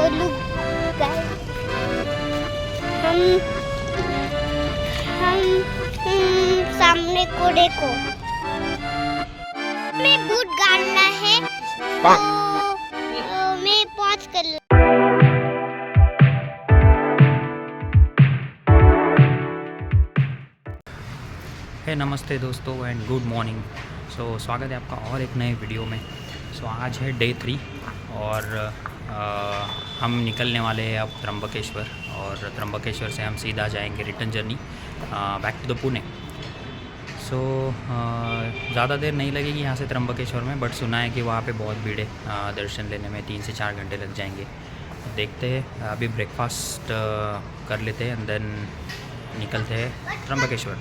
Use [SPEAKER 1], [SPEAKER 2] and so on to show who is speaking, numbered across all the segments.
[SPEAKER 1] Look guys, हम सामने को देखो, मैं बूट गाड़ना है तो मैं पॉज कर लूँ।
[SPEAKER 2] नमस्ते दोस्तों एंड गुड मॉर्निंग। स्वागत है आपका और एक नए वीडियो में। आज है डे 3 और हम निकलने वाले हैं अब त्र्यंबकेश्वर, और त्र्यंबकेश्वर से हम सीधा जाएंगे return journey back to the Pune. ज़्यादा देर नहीं लगेगी यहाँ से त्र्यंबकेश्वर में, बट सुना है कि वहाँ पे बहुत भीड़ है, दर्शन लेने में 3 से 4 घंटे लग जाएंगे। देखते हैं, अभी ब्रेकफास्ट कर लेते हैं एंड देन निकलते हैं त्र्यंबकेश्वर।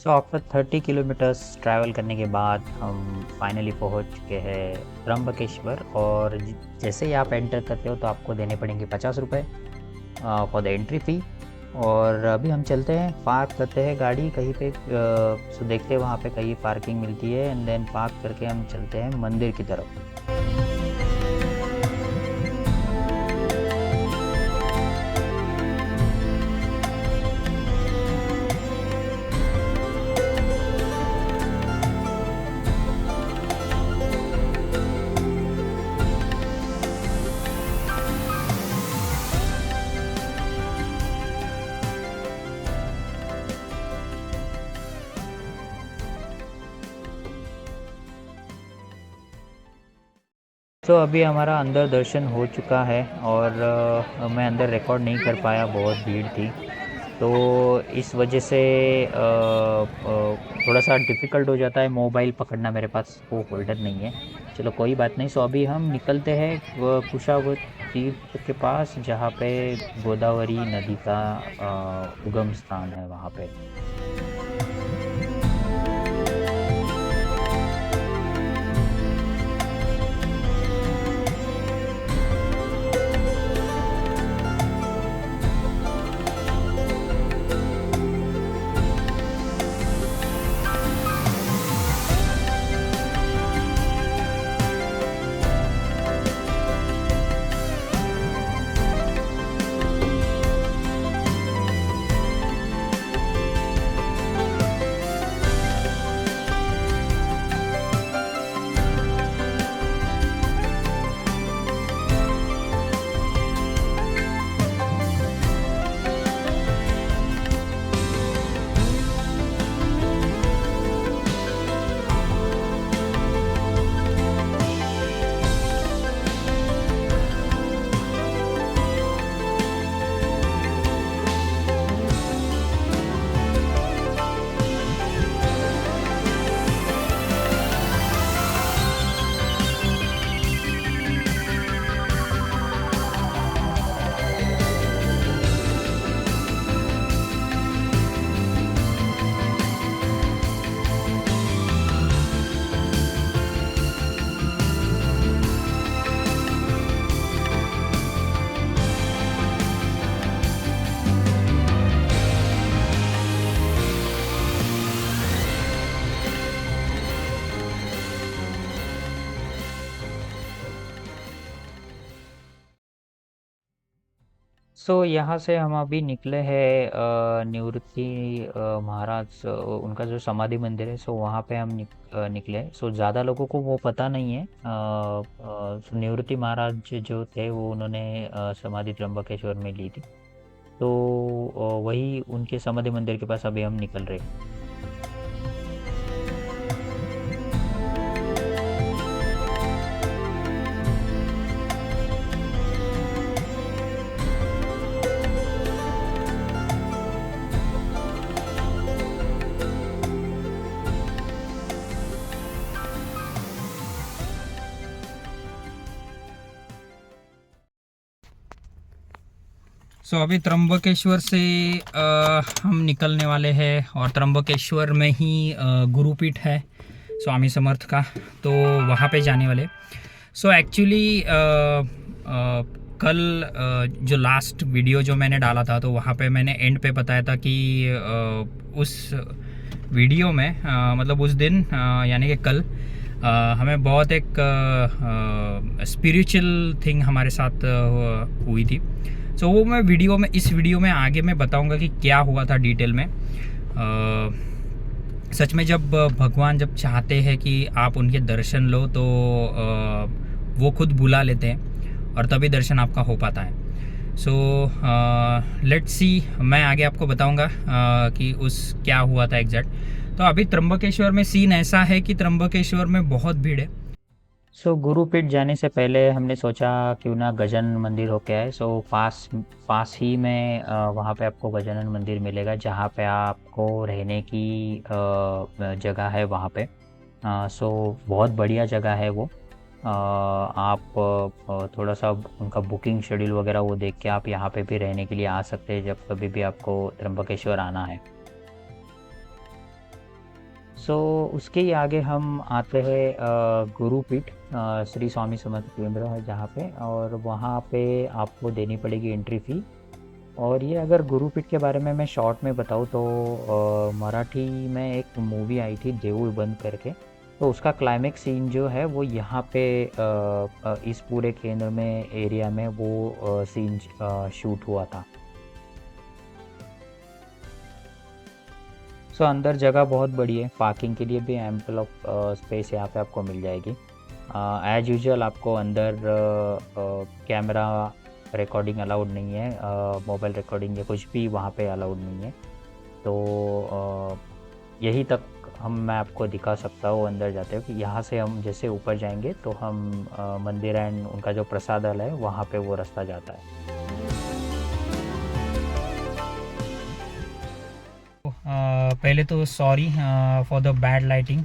[SPEAKER 2] आफ्टर 30 किलोमीटर्स ट्रैवल करने के बाद हम फाइनली पहुंच चुके हैं त्र्यंबकेश्वर। और जैसे ही आप एंटर करते हो तो आपको देने पड़ेंगे 50 रुपये फॉर द एंट्री फ़ी। और अभी हम चलते हैं, पार्क करते हैं गाड़ी कहीं पे, सो देखते हैं वहाँ पे कहीं पार्किंग मिलती है एंड देन पार्क करके हम चलते हैं मंदिर की तरफ। अभी हमारा अंदर दर्शन हो चुका है और मैं अंदर रिकॉर्ड नहीं कर पाया, बहुत भीड़ थी, तो इस वजह से थोड़ा सा डिफ़िकल्ट हो जाता है मोबाइल पकड़ना, मेरे पास वो होल्डर नहीं है। चलो कोई बात नहीं। अभी हम निकलते हैं कुशावत तीर्थ के पास, जहाँ पे गोदावरी नदी का उगम स्थान है वहाँ पे। यहाँ से हम अभी निकले हैं निवृत्ति महाराज उनका जो समाधि मंदिर है, वहाँ पे हम निकले। ज़्यादा लोगों को वो पता नहीं है। निवृत्ति महाराज जो थे वो उन्होंने समाधि त्र्यंबकेश्वर में ली थी। तो वही उनके समाधि मंदिर के पास अभी हम निकल रहे हैं।
[SPEAKER 3] अभी त्र्यंबकेश्वर से हम निकलने वाले हैं और त्र्यंबकेश्वर में ही गुरुपीठ है स्वामी समर्थ का, तो वहाँ पे जाने वाले। एक्चुअली कल जो लास्ट वीडियो जो मैंने डाला था, तो वहाँ पे मैंने एंड पे बताया था कि उस वीडियो में मतलब उस दिन यानी कि कल हमें बहुत एक स्पिरिचुअल थिंग हमारे साथ हुई थी। वो मैं इस वीडियो में आगे मैं बताऊंगा कि क्या हुआ था डिटेल में। सच में जब भगवान जब चाहते हैं कि आप उनके दर्शन लो, तो वो खुद बुला लेते हैं और तभी दर्शन आपका हो पाता है। लेट्स सी, मैं आगे आपको बताऊंगा कि उस क्या हुआ था एग्जैक्ट। तो अभी त्र्यंबकेश्वर में सीन ऐसा है कि त्र्यंबकेश्वर में बहुत भीड़ है।
[SPEAKER 2] गुरुपीठ जाने से पहले हमने सोचा क्यों ना गजानन मंदिर होके आए। पास ही में वहाँ पे आपको गजानन मंदिर मिलेगा, जहाँ पे आपको रहने की जगह है वहाँ पे। बहुत बढ़िया जगह है वो। आप थोड़ा सा उनका बुकिंग शेड्यूल वगैरह वो देख के आप यहाँ पे भी रहने के लिए आ सकते हैं जब कभी भी आपको त्र्यंबकेश्वर आना है। उसके ही आगे हम आते हैं गुरुपीठ श्री स्वामी समर्थ केंद्र है जहाँ पे, और वहाँ पे आपको देनी पड़ेगी एंट्री फ़ी। और ये अगर गुरुपीठ के बारे में मैं शॉर्ट में बताऊँ तो मराठी में एक मूवी आई थी देऊळ बंद करके, तो उसका क्लाइमेक्स सीन जो है वो यहाँ पे इस पूरे केंद्र में एरिया में वो सीन शूट हुआ था। अंदर जगह बहुत बड़ी है, पार्किंग के लिए भी एम्पल ऑफ स्पेस यहाँ पे आपको मिल जाएगी। एज यूजुअल आपको अंदर कैमरा रिकॉर्डिंग अलाउड नहीं है, मोबाइल रिकॉर्डिंग या कुछ भी वहाँ पे अलाउड नहीं है। तो यही तक मैं आपको दिखा सकता हूँ अंदर जाते हुए कि यहाँ से हम जैसे ऊपर जाएंगे तो हम मंदिर एंड उनका जो प्रसादालय है वहाँ पे वो रास्ता जाता है।
[SPEAKER 3] पहले तो sorry for the bad lighting.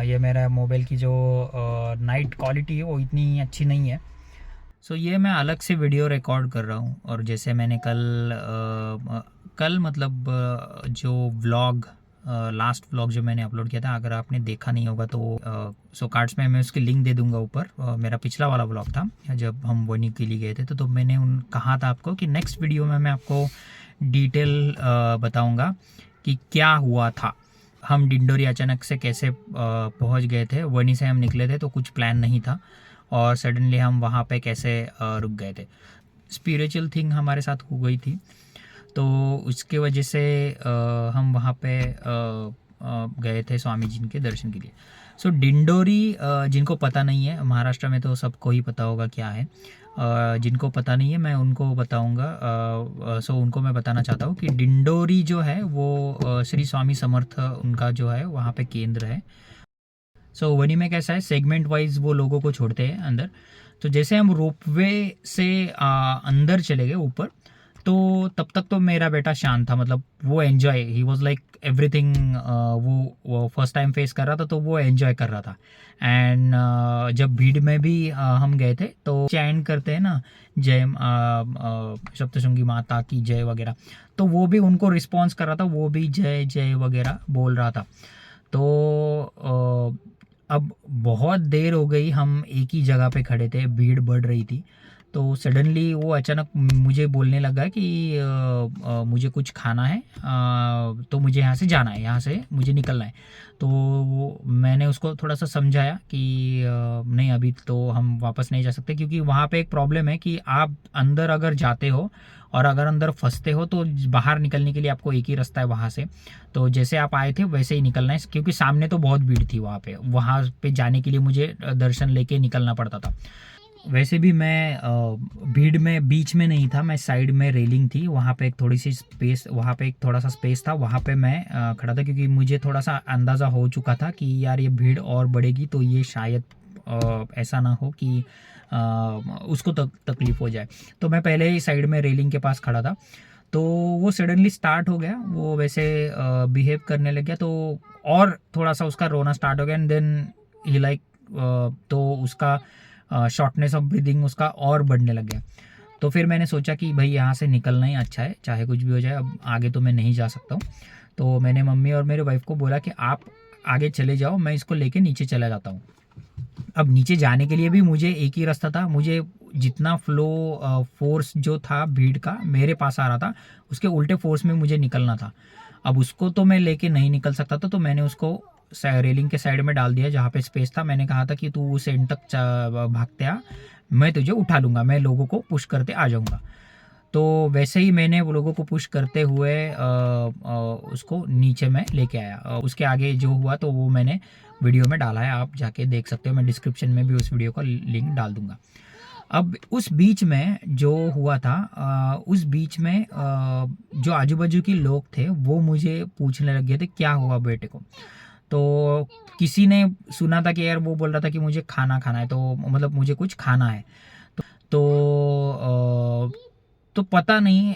[SPEAKER 3] ये मेरा मोबाइल की जो नाइट क्वालिटी है वो इतनी अच्छी नहीं है। ये मैं अलग से वीडियो रिकॉर्ड कर रहा हूँ। और जैसे मैंने कल मतलब जो व्लॉग लास्ट व्लॉग जो मैंने अपलोड किया था, अगर आपने देखा नहीं होगा तो कार्ड्स में मैं उसकी लिंक दे दूंगा ऊपर। मेरा पिछला वाला व्लॉग था जब हम वनी के लिए गए थे, तो मैंने कहा था आपको कि नेक्स्ट वीडियो में मैं आपको डिटेल बताऊँगा कि क्या हुआ था। हम डिंडोरी अचानक से कैसे पहुंच गए थे। वनी से हम निकले थे तो कुछ प्लान नहीं था, और सडनली हम वहाँ पे कैसे रुक गए थे। स्पिरिचुअल थिंग हमारे साथ हो गई थी, तो उसके वजह से हम वहाँ पे गए थे स्वामी जी के दर्शन के लिए। डिंडोरी जिनको पता नहीं है, महाराष्ट्र में तो सबको ही पता होगा क्या है। जिनको पता नहीं है मैं उनको बताऊंगा। उनको मैं बताना चाहता हूँ कि डिंडोरी जो है वो श्री स्वामी समर्थ उनका जो है वहाँ पे केंद्र है। वनी में कैसा है, सेगमेंट वाइज वो लोगों को छोड़ते हैं अंदर। तो जैसे हम रोपवे से अंदर चले गए ऊपर, तो तब तक तो मेरा बेटा शांत था, मतलब वो enjoy, he was like everything. वो फर्स्ट टाइम फेस कर रहा था तो वो एंजॉय कर रहा था। एंड जब भीड़ में भी हम गए थे तो चैंट करते हैं ना, जय सप्तशृंगी माता की जय वगैरह, तो वो भी उनको रिस्पॉन्स कर रहा था, वो भी जय जय वगैरह बोल रहा था। तो अब बहुत देर हो गई, हम एक ही जगह पे खड़े थे, भीड़ बढ़ रही थी। तो सडनली वो अचानक मुझे बोलने लगा कि मुझे कुछ खाना है, तो मुझे यहाँ से जाना है, यहाँ से मुझे निकलना है। तो मैंने उसको थोड़ा सा समझाया कि नहीं अभी तो हम वापस नहीं जा सकते, क्योंकि वहाँ पे एक प्रॉब्लम है कि आप अंदर अगर जाते हो और अगर अंदर फंसते हो तो बाहर निकलने के लिए आपको एक ही रास्ता है वहाँ से। तो जैसे आप आए थे वैसे ही निकलना है, क्योंकि सामने तो बहुत भीड़ थी वहाँ पे जाने के लिए मुझे दर्शन लेके निकलना पड़ता था। वैसे भी मैं भीड़ में बीच में नहीं था, मैं साइड में रेलिंग थी, वहाँ पे एक थोड़ी सी स्पेस, वहाँ पे एक थोड़ा सा स्पेस था, वहाँ पे मैं खड़ा था, क्योंकि मुझे थोड़ा सा अंदाज़ा हो चुका था कि यार ये भीड़ और बढ़ेगी तो ये शायद ऐसा ना हो कि उसको तकलीफ़ हो जाए। तो मैं पहले ही साइड में रेलिंग के पास खड़ा था। तो वो सडनली स्टार्ट हो गया, वो वैसे बिहेव करने लग गया, तो और थोड़ा सा उसका रोना स्टार्ट हो गया। एंड देन ही लाइक तो उसका शॉर्टनेस ऑफ ब्रीदिंग उसका और बढ़ने लग गया। तो फिर मैंने सोचा कि भाई यहाँ से निकलना ही अच्छा है, चाहे कुछ भी हो जाए, अब आगे तो मैं नहीं जा सकता हूँ। तो मैंने मम्मी और मेरे वाइफ को बोला कि आप आगे चले जाओ, मैं इसको लेके नीचे चला जाता हूँ। अब नीचे जाने के लिए भी मुझे एक ही रास्ता था, मुझे जितना फ्लो फोर्स जो था भीड़ का मेरे पास आ रहा था, उसके उल्टे फोर्स में मुझे निकलना था। अब उसको तो मैं लेके नहीं निकल सकता था, तो मैंने उसको रेलिंग के साइड में डाल दिया जहाँ पे स्पेस था। मैंने कहा था कि तू उस एंड तक भागते आ, मैं तुझे उठा लूँगा, मैं लोगों को पुश करते आ जाऊँगा। तो वैसे ही मैंने वो लोगों को पुश करते हुए उसको नीचे में लेके आया। उसके आगे जो हुआ तो वो मैंने वीडियो में डाला है, आप जाके देख सकते हो, मैं डिस्क्रिप्शन में भी उस वीडियो का लिंक डाल दूँगा। अब उस बीच में जो हुआ था, उस बीच में जो आजू बाजू के लोग थे वो मुझे पूछने लग गए थे क्या हुआ बेटे को। तो किसी ने सुना था कि यार वो बोल रहा था कि मुझे खाना खाना है, तो मतलब मुझे कुछ खाना है। तो पता नहीं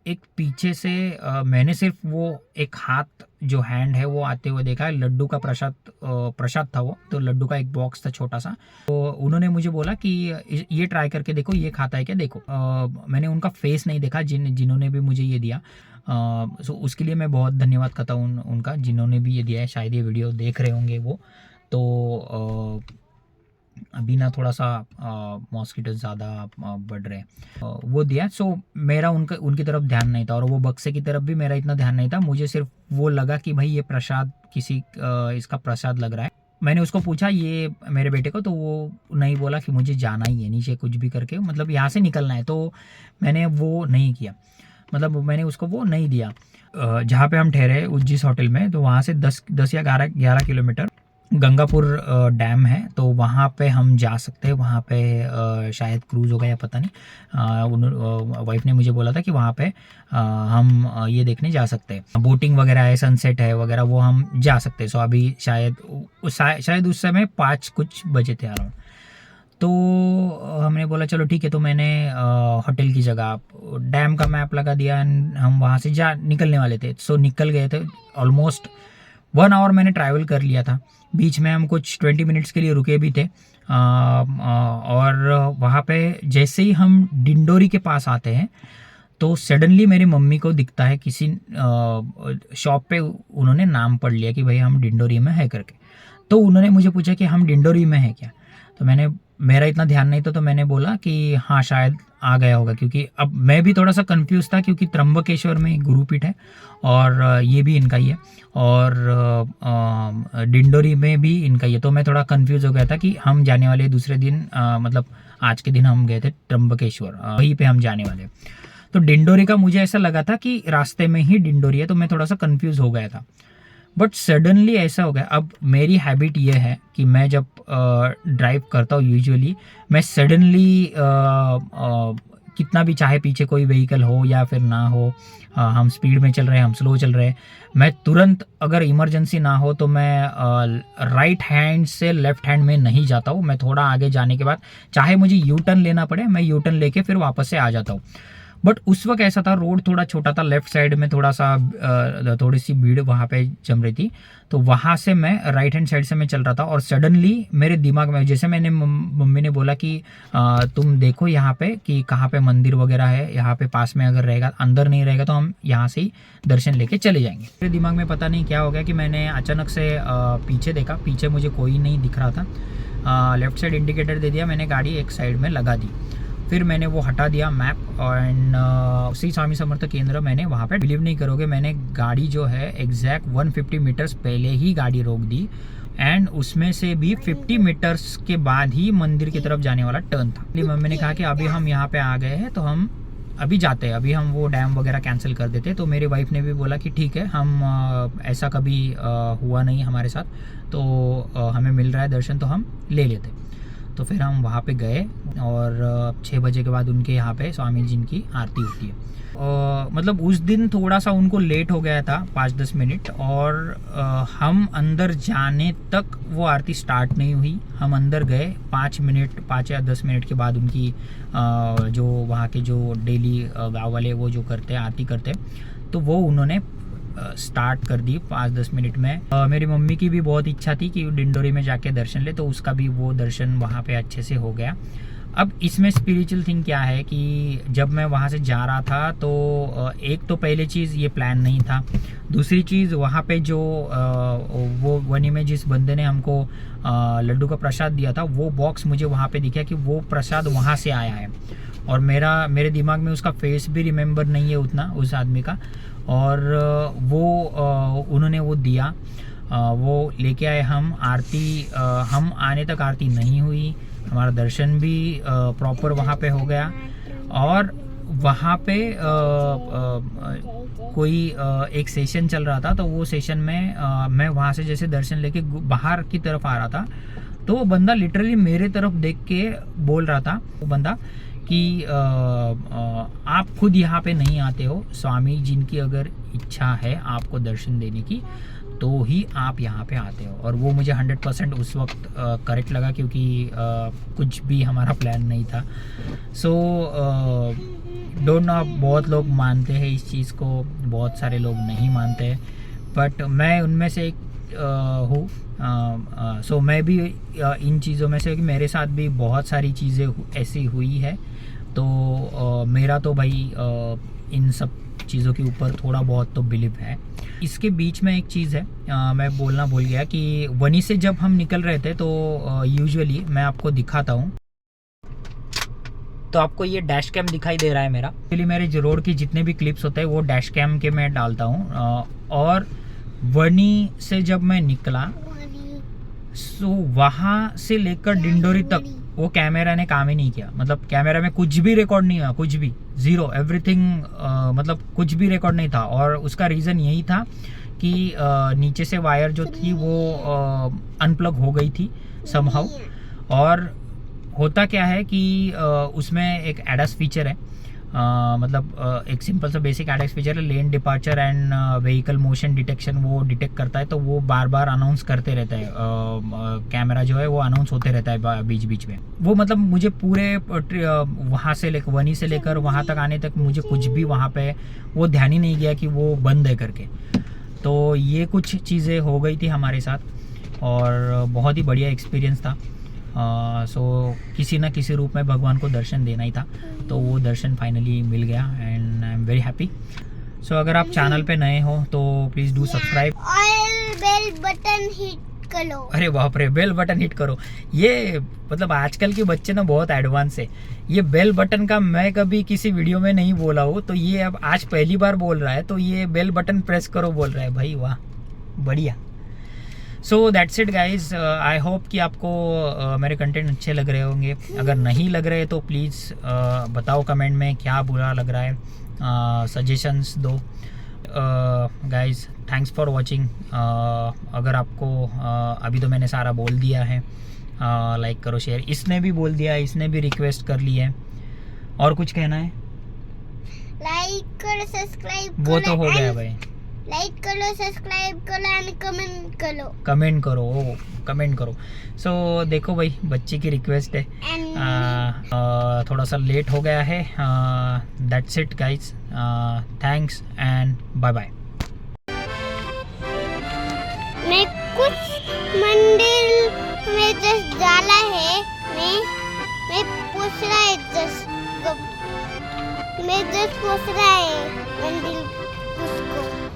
[SPEAKER 3] एक पीछे से मैंने सिर्फ वो एक हाथ जो हैंड है वो आते हुए देखा है। लड्डू का प्रसाद था वो, तो लड्डू का एक बॉक्स था छोटा सा। तो उन्होंने मुझे बोला कि ये ट्राई करके देखो, ये खाता है क्या देखो। मैंने उनका फेस नहीं देखा जिन्होंने भी मुझे ये दिया। सो उसके लिए मैं बहुत धन्यवाद करता हूँ उनका, जिन्होंने भी ये दिया है। शायद ये वीडियो देख रहे होंगे वो। तो अभी ना थोड़ा सा मॉस्किटो ज़्यादा बढ़ रहे हैं, वो दिया। सो मेरा उनकी तरफ ध्यान नहीं था, और वो बक्से की तरफ भी मेरा इतना ध्यान नहीं था। मुझे सिर्फ वो लगा कि भाई ये प्रसाद किसी इसका प्रसाद लग रहा है। मैंने उसको पूछा ये मेरे बेटे को, तो वो नहीं बोला कि मुझे जाना ही है नीचे कुछ भी करके, मतलब यहाँ से निकलना है। तो मैंने वो नहीं किया, मतलब मैंने उसको वो नहीं दिया। जहाँ पे हम ठहरे उज्जिस होटल में, तो वहाँ से 10 या 11 किलोमीटर गंगापुर डैम है, तो वहाँ पे हम जा सकते हैं। वहाँ पे शायद क्रूज़ होगा या पता नहीं। वाइफ ने मुझे बोला था कि वहाँ पे हम ये देखने जा सकते हैं, बोटिंग वगैरह है, सनसेट है वगैरह, वो हम जा सकते हैं। सो अभी शायद उस समय 5 कुछ बजे थे अराउंड। तो हमने बोला चलो ठीक है। तो मैंने होटल की जगह डैम का मैप लगा दिया, हम वहाँ से निकलने वाले थे। सो निकल गए थे। ऑलमोस्ट 1 आवर मैंने ट्रैवल कर लिया था। बीच में हम कुछ 20 मिनट्स के लिए रुके भी थे। और वहाँ पे जैसे ही हम डिंडोरी के पास आते हैं, तो सडनली मेरी मम्मी को दिखता है किसी शॉप पे उन्होंने नाम पढ़ लिया कि भाई हम डिंडोरी में है करके। तो उन्होंने मुझे पूछा कि हम डिंडोरी में हैं क्या। तो मेरा इतना ध्यान नहीं था, तो मैंने बोला कि हाँ शायद आ गया होगा, क्योंकि अब मैं भी थोड़ा सा कंफ्यूज था, क्योंकि त्र्यंबकेश्वर में गुरुपीठ है और ये भी इनका ही है, और डिंडोरी में भी इनका ही है। तो मैं थोड़ा कंफ्यूज हो गया था कि हम जाने वाले दूसरे दिन, मतलब आज के दिन हम गए थे त्र्यंबकेश्वर, वहीं पे हम जाने वाले। तो डिंडोरी का मुझे ऐसा लगा था कि रास्ते में ही डिंडोरी है, तो मैं थोड़ा सा कंफ्यूज हो गया था। बट सडनली ऐसा हो गया। अब मेरी हैबिट ये है कि मैं जब ड्राइव करता हूँ यूजुअली, मैं सडनली कितना भी चाहे पीछे कोई व्हीकल हो या फिर ना हो, हम स्पीड में चल रहे हैं, हम स्लो चल रहे हैं, मैं तुरंत अगर इमरजेंसी ना हो तो मैं राइट हैंड से लेफ्ट हैंड में नहीं जाता हूँ। मैं थोड़ा आगे जाने के बाद चाहे मुझे यू टर्न लेना पड़े, मैं यू टर्न लेके फिर वापस से आ जाता हूँ। बट उस वक्त ऐसा था, रोड थोड़ा छोटा था, लेफ्ट साइड में थोड़ी सी भीड़ वहाँ पे जम रही थी। तो वहाँ से मैं राइट हैंड साइड से मैं चल रहा था, और सडनली मेरे दिमाग में, जैसे मैंने मम्मी ने बोला कि तुम देखो यहाँ पे कि कहाँ पे मंदिर वगैरह है, यहाँ पे पास में अगर रहेगा, अंदर नहीं रहेगा तो हम यहाँ से ही दर्शन लेके चले जाएंगे। मेरे दिमाग में पता नहीं क्या हो गया कि मैंने अचानक से पीछे देखा, पीछे मुझे कोई नहीं दिख रहा था। लेफ्ट साइड इंडिकेटर दे दिया मैंने, गाड़ी एक साइड में लगा दी, फिर मैंने वो हटा दिया मैप एंड श्री स्वामी समर्थ केंद्र मैंने वहाँ पे, बिलीव नहीं करोगे, मैंने गाड़ी जो है एग्जैक्ट 150 मीटर्स पहले ही गाड़ी रोक दी एंड उसमें से भी 50 मीटर्स के बाद ही मंदिर की तरफ जाने वाला टर्न था। मम्मी ने कहा कि अभी हम यहाँ पे आ गए हैं तो हम अभी जाते हैं, अभी हम वो डैम वगैरह कैंसिल कर देते। तो मेरी वाइफ ने भी बोला कि ठीक है, हम ऐसा कभी हुआ नहीं हमारे साथ, तो हमें मिल रहा है दर्शन तो हम ले लेते। तो फिर हम वहाँ पे गए और 6 बजे के बाद उनके यहाँ पे स्वामी जी की आरती होती है। मतलब उस दिन थोड़ा सा उनको लेट हो गया था 5-10 मिनट, और हम अंदर जाने तक वो आरती स्टार्ट नहीं हुई। हम अंदर गए 5 या 10 मिनट के बाद उनकी जो वहाँ के जो डेली गाँव वाले वो जो करते हैं आरती करते हैं, तो वो उन्होंने स्टार्ट कर दी 5-10 मिनट में। मेरी मम्मी की भी बहुत इच्छा थी कि डिंडोरी में जाके दर्शन ले, तो उसका भी वो दर्शन वहाँ पे अच्छे से हो गया। अब इसमें स्पिरिचुअल थिंग क्या है कि जब मैं वहाँ से जा रहा था तो एक तो पहले चीज़ ये प्लान नहीं था, दूसरी चीज़ वहाँ पे जो वो वनी में जिस बंदे ने हमको लड्डू का प्रसाद दिया था, वो बॉक्स मुझे वहाँ पे दिखा कि वो प्रसाद वहाँ से आया है, और मेरे दिमाग में उसका फेस भी रिमेंबर नहीं है उतना उस आदमी का, और वो उन्होंने वो दिया, वो लेके आए हम। आरती हम आने तक आरती नहीं हुई, हमारा दर्शन भी प्रॉपर वहाँ पे हो गया, और वहाँ पे कोई एक सेशन चल रहा था, तो वो सेशन में मैं वहाँ से जैसे दर्शन लेके बाहर की तरफ आ रहा था, तो वो बंदा लिटरली मेरे तरफ देख के बोल रहा था, वो बंदा कि आप खुद यहाँ पे नहीं आते हो, स्वामी जिनकी अगर इच्छा है आपको दर्शन देने की तो ही आप यहाँ पे आते हो। और वो मुझे 100% उस वक्त करेक्ट लगा, क्योंकि कुछ भी हमारा प्लान नहीं था। सो डोंट नो, बहुत लोग मानते हैं इस चीज़ को, बहुत सारे लोग नहीं मानते हैं, बट मैं उनमें से एक हूँ। सो मैं भी इन चीज़ों में से, कि मेरे साथ भी बहुत सारी चीज़ें ऐसी हुई है, तो मेरा तो भाई इन सब चीज़ों के ऊपर थोड़ा बहुत तो बिलीव है। इसके बीच में एक चीज़ है, मैं बोलना भूल गया कि वनी से जब हम निकल रहे थे तो यूजुअली मैं आपको दिखाता हूँ, तो आपको ये डैश कैम दिखाई दे रहा है मेरा। एक्चुअली मेरे जो रोड की जितने भी क्लिप्स होते हैं वो डैश कैम के मैं डालता हूँ। और वनी से जब मैं निकला, सो वहाँ से लेकर डिंडोरी तक वो कैमरा ने काम ही नहीं किया। मतलब कैमरा में कुछ भी रिकॉर्ड नहीं हुआ, कुछ भी, ज़ीरो, एवरीथिंग, मतलब कुछ भी रिकॉर्ड नहीं था। और उसका रीज़न यही था कि नीचे से वायर जो थी वो अनप्लग हो गई थी समहाउ। और होता क्या है कि उसमें एक एडास फीचर है, मतलब एक सिंपल सा बेसिक एडास फीचर है, lane departure and vehicle motion detection वो डिटेक्ट करता है, तो वो बार बार अनाउंस करते रहता है, कैमरा जो है वो अनाउंस होते रहता है बीच बीच में। वो मतलब मुझे पूरे वहाँ से लेकर वनी से लेकर वहाँ तक आने तक मुझे कुछ भी वहाँ पे वो ध्यान ही नहीं गया कि वो बंद है करके। तो ये कुछ चीज़ें हो गई थी हमारे साथ, और बहुत ही बढ़िया एक्सपीरियंस था। सो किसी ना किसी रूप में भगवान को दर्शन देना ही था, तो वो दर्शन फाइनली मिल गया and I am very happy. So अगर आप चैनल पे नए हो तो प्लीज़ डू सब्सक्राइब
[SPEAKER 1] और बेल बटन हिट करो।
[SPEAKER 3] अरे बाप रे, बेल बटन हिट करो। ये मतलब आजकल के बच्चे ना बहुत एडवांस है। ये बेल बटन का मैं कभी किसी वीडियो में नहीं बोला हूँ, तो ये अब आज पहली बार बोल रहा है, तो ये बेल बटन प्रेस करो बोल रहा है भाई, वाह बढ़िया। So that's it guys, I hope कि आपको मेरे कंटेंट अच्छे लग रहे होंगे। अगर नहीं लग रहे तो प्लीज़ बताओ कमेंट में क्या बुरा लग रहा है, सजेशंस दो। Guys thanks for watching. अगर आपको अभी तो मैंने सारा बोल दिया है, लाइक करो, शेयर, इसने भी बोल दिया है, इसने भी रिक्वेस्ट कर ली है, और कुछ कहना है?
[SPEAKER 1] लाइक करो, सब्सक्राइब
[SPEAKER 3] वो तो हो गया भाई।
[SPEAKER 1] लाइक करो, सब्सक्राइब करो एंड
[SPEAKER 3] कमेंट करो। सो देखो भाई, बच्चे की रिक्वेस्ट है, थोड़ा सा लेट हो गया है। That's it guys, thanks and bye bye.
[SPEAKER 1] मैं कुछ मंदिर में जस्ट डाला है, मैं पूछ रहा है जस्ट पूछ रहा है मंदिर उसको।